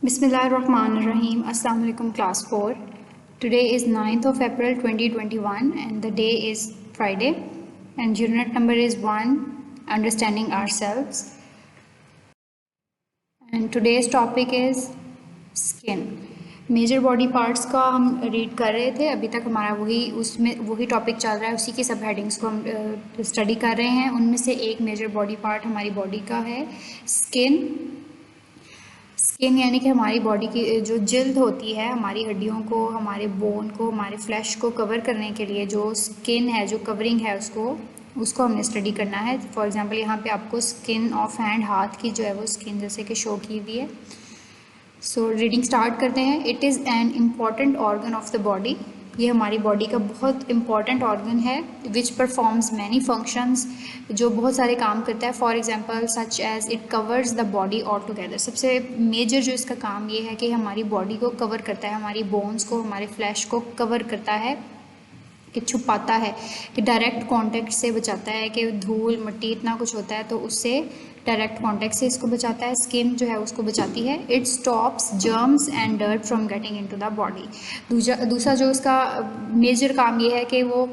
Bismillahirrahmanirrahim. Assalamu alaikum class 4. Today is 9th of April 2021 and the day is Friday and unit number is 1, understanding ourselves. And today's topic is skin. Major body parts का हम read कर रहे थे, अभी तक हमारा वही topic चल रहा है, उसी की सब हेडिंग्स को हम स्टडी कर रहे हैं। उनमें से एक मेजर बॉडी पार्ट हमारी बॉडी का है स्किन। स्किन यानी कि हमारी बॉडी की जो जिल्द होती है, हमारी हड्डियों को, हमारे बोन को, हमारे फ्लैश को कवर करने के लिए जो स्किन है, जो कवरिंग है, उसको हमने स्टडी करना है। फॉर एग्जांपल यहाँ पे आपको स्किन ऑफ हैंड, हाथ की जो है वो स्किन जैसे कि शो की हुई है। सो रीडिंग स्टार्ट करते हैं। It is an important organ of the body. ये हमारी बॉडी का बहुत इम्पॉर्टेंट ऑर्गन है। विच परफॉर्म्स मैनी फंक्शंस, जो बहुत सारे काम करता है। For example such as it covers the body all together. सबसे मेजर जो इसका काम ये है कि हमारी बॉडी को कवर करता है, हमारी बोन्स को, हमारे फ्लैश को कवर करता है, कि छुपाता है, कि डायरेक्ट कांटेक्ट से बचाता है, कि धूल मिट्टी इतना कुछ होता है तो उससे डायरेक्ट कांटेक्ट से इसको बचाता है। स्किन जो है उसको बचाती है। It stops germs and dirt from getting into the body. दूसरा जो इसका मेजर काम ये है कि वो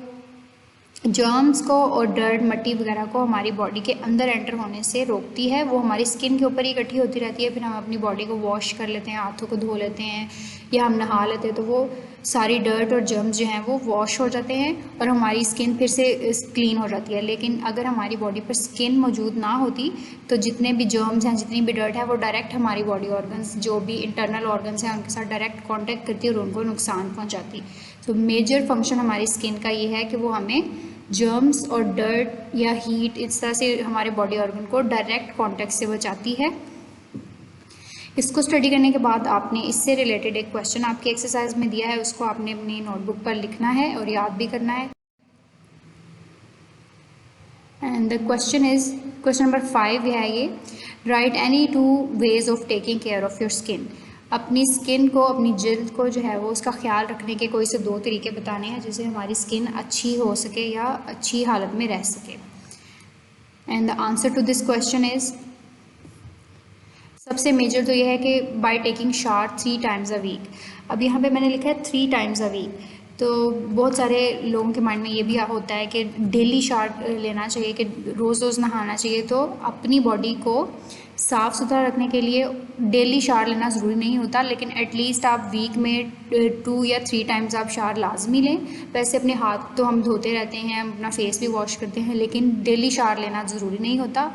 जर्म्स को और डर्ट मिट्टी वगैरह को हमारी बॉडी के अंदर एंटर होने से रोकती है। वो हमारी स्किन के ऊपर ही इकट्ठी होती रहती है, फिर हम अपनी बॉडी को वॉश कर लेते हैं, हाथों को धो लेते हैं या हम नहा लेते हैं तो वो सारी डर्ट और जर्म्स जो हैं वो वॉश हो जाते हैं और हमारी स्किन फिर से क्लीन हो जाती है। लेकिन अगर हमारी बॉडी पर स्किन मौजूद ना होती तो जितने भी जर्म्स हैं, जितनी भी डर्ट है, वो डायरेक्ट हमारी बॉडी ऑर्गन्स, जो भी इंटरनल ऑर्गन्स हैं, उनके साथ डायरेक्ट कॉन्टैक्ट करती है और उनको नुकसान पहुँचाती। तो मेजर फंक्शन हमारी स्किन का ये है कि वो हमें जर्म्स और डर्ट या हीट इस तरह से हमारे बॉडी ऑर्गन को डायरेक्ट कांटेक्ट से बचाती है। इसको स्टडी करने के बाद आपने इससे रिलेटेड एक क्वेश्चन आपकी एक्सरसाइज में दिया है, उसको आपने अपनी नोटबुक पर लिखना है और याद भी करना है। And the question is question number 5 है ये। Right any 2 ways of taking care of your skin. अपनी स्किन को, अपनी जिल्द को जो है वो उसका ख्याल रखने के कोई से 2 तरीके बताने हैं जिससे हमारी स्किन अच्छी हो सके या अच्छी हालत में रह सके। And the answer to this question is, सबसे मेजर तो ये है कि by taking shower 3 times a week. अब यहाँ पे मैंने लिखा है 3 टाइम्स अ वीक, तो बहुत सारे लोगों के माइंड में ये भी होता है कि डेली शावर लेना चाहिए, कि रोज़ रोज़ नहाना चाहिए। तो अपनी बॉडी को साफ़ सुथरा रखने के लिए डेली शावर लेना ज़रूरी नहीं होता, लेकिन एटलीस्ट आप वीक में 2 या 3 टाइम्स आप शावर लाजमी लें। वैसे अपने हाथ तो हम धोते रहते हैं, अपना फेस भी वॉश करते हैं, लेकिन डेली शावर लेना ज़रूरी नहीं होता।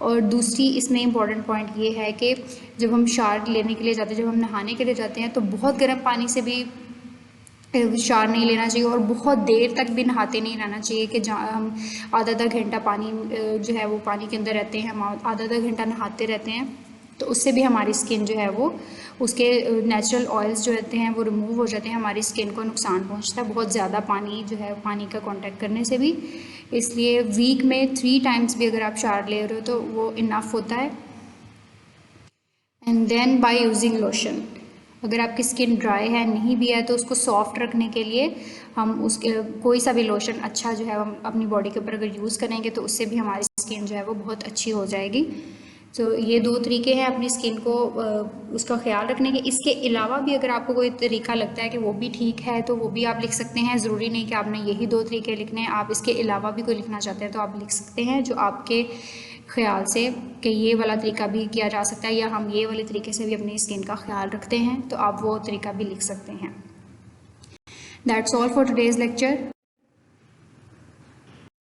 और दूसरी इसमें इम्पॉर्टेंट पॉइंट ये है कि जब हम शावर लेने के लिए जाते हैं, जब हम नहाने के लिए जाते हैं, तो बहुत गर्म पानी से भी शावर नहीं लेना चाहिए और बहुत देर तक भी नहाते नहीं रहना चाहिए, कि जहाँ हम आधा घंटा पानी जो है वो पानी के अंदर रहते हैं, हम आधा घंटा नहाते रहते हैं, तो उससे भी हमारी स्किन जो है वो, उसके नेचुरल ऑयल्स जो रहते हैं वो रिमूव हो जाते हैं, हमारी स्किन को नुकसान पहुंचता है बहुत ज़्यादा पानी जो है, पानी का कांटेक्ट करने से भी। इसलिए वीक में 3 टाइम्स भी अगर आप शावर ले रहे हो तो वो इनफ होता है। And then by using lotion. अगर आपकी स्किन ड्राई है, नहीं भी है, तो उसको सॉफ्ट रखने के लिए हम उसके कोई सा भी लोशन अच्छा जो है हम अपनी बॉडी के ऊपर अगर यूज़ करेंगे तो उससे भी हमारी स्किन जो है वो बहुत अच्छी हो जाएगी। तो ये 2 तरीके हैं अपनी स्किन को उसका ख्याल रखने के। इसके अलावा भी अगर आपको कोई तरीका लगता है कि वो भी ठीक है तो वो भी आप लिख सकते हैं। ज़रूरी नहीं कि आपने यही 2 तरीके लिखने हैं, आप इसके अलावा भी कोई लिखना चाहते हैं तो आप लिख सकते हैं जो आपके ख्याल से कि ये वाला तरीका भी किया जा सकता है या हम ये वाले तरीके से भी अपनी स्किन का ख्याल रखते हैं, तो आप वो तरीका भी लिख सकते हैं। That's all for today's lecture.